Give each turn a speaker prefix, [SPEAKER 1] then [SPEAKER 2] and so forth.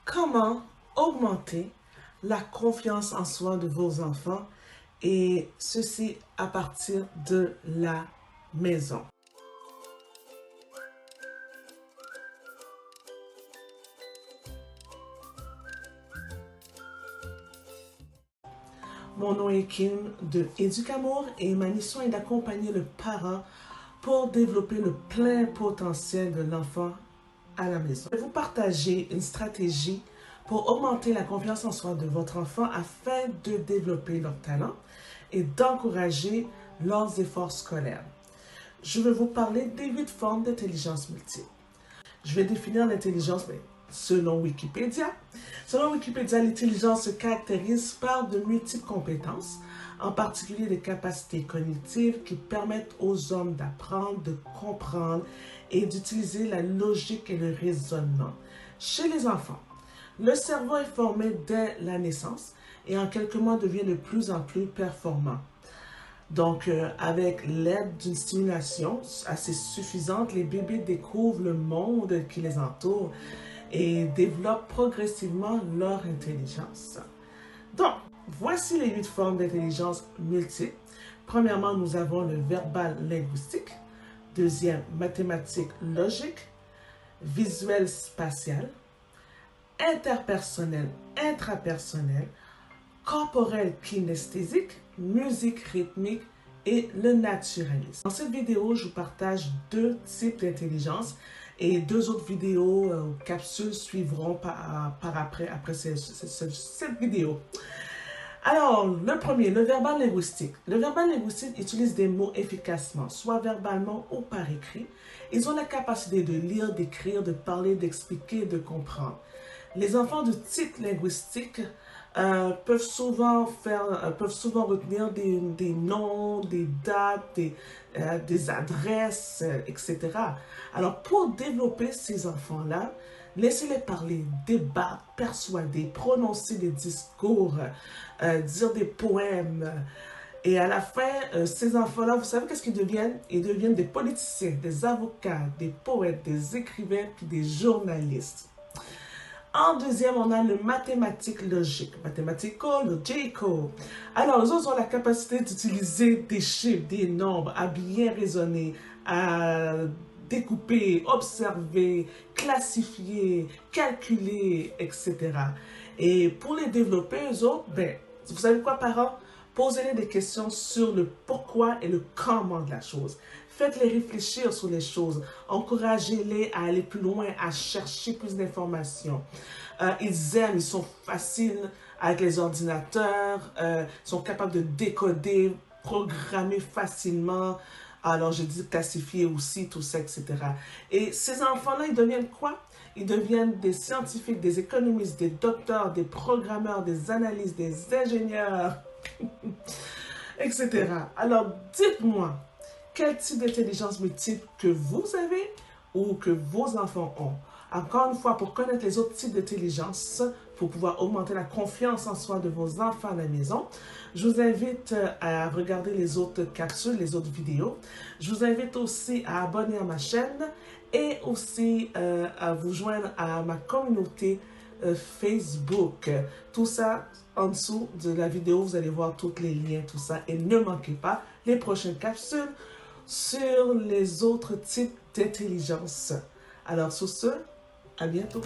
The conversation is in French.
[SPEAKER 1] Comment augmenter la confiance en soi de vos enfants et ceci à partir de la maison. Mon nom est Kim de Éducamour et ma mission est d'accompagner le parent pour développer le plein potentiel de l'enfant à la maison. Je vais vous partager une stratégie pour augmenter la confiance en soi de votre enfant afin de développer leur talent et d'encourager leurs efforts scolaires. Je vais vous parler des 8 formes d'intelligence multiple. Je vais définir l'intelligence selon Wikipédia. Selon Wikipédia, l'intelligence se caractérise par de multiples compétences, en particulier des capacités cognitives qui permettent aux hommes d'apprendre, de comprendre et d'utiliser la logique et le raisonnement. Chez les enfants, le cerveau est formé dès la naissance et en quelques mois devient de plus en plus performant. Donc, avec l'aide d'une stimulation assez suffisante, les bébés découvrent le monde qui les entoure et développent progressivement leur intelligence. Donc, voici les 8 formes d'intelligence multiple. Premièrement, nous avons le verbal linguistique. Deuxième, mathématique logique. Visuel spatial. Interpersonnel intrapersonnel. Corporel kinesthésique, musique rythmique et le naturalisme. Dans cette vidéo, je vous partage 2 types d'intelligence et 2 autres vidéos capsules suivront après cette vidéo. Alors, le premier, le verbal linguistique. Le verbal linguistique utilise des mots efficacement, soit verbalement ou par écrit. Ils ont la capacité de lire, d'écrire, de parler, d'expliquer et de comprendre. Les enfants de type linguistique peuvent souvent retenir des noms, des dates, des adresses, etc. Alors, pour développer ces enfants-là, laissez-les parler, débattre, persuader, prononcer des discours, dire des poèmes. Et à la fin, ces enfants-là, vous savez qu'est-ce qu'ils deviennent? Ils deviennent des politiciens, des avocats, des poètes, des écrivains, puis des journalistes. En deuxième, on a le mathématique logique, mathematical logical. Alors, les autres ont la capacité d'utiliser des chiffres, des nombres, à bien raisonner, à découper, observer, classifier, calculer, etc. Et pour les développer, eux autres, vous savez quoi, parents? Posez-les des questions sur le pourquoi et le comment de la chose. Faites-les réfléchir sur les choses. Encouragez-les à aller plus loin, à chercher plus d'informations. Ils sont faciles avec les ordinateurs, sont capables de décoder, programmer facilement. Alors, je dis classifier aussi, tout ça, etc. Et ces enfants-là, ils deviennent quoi? Ils deviennent des scientifiques, des économistes, des docteurs, des programmeurs, des analystes, des ingénieurs, etc. Alors, dites-moi, quel type d'intelligence multiple que vous avez ou que vos enfants ont? Encore une fois, pour connaître les autres types d'intelligence, pour pouvoir augmenter la confiance en soi de vos enfants à la maison, je vous invite à regarder les autres capsules, les autres vidéos. Je vous invite aussi à abonner à ma chaîne et aussi à vous joindre à ma communauté Facebook. Tout ça en dessous de la vidéo, vous allez voir tous les liens, tout ça. Et ne manquez pas les prochaines capsules sur les autres types d'intelligence. Alors sur ce, à bientôt.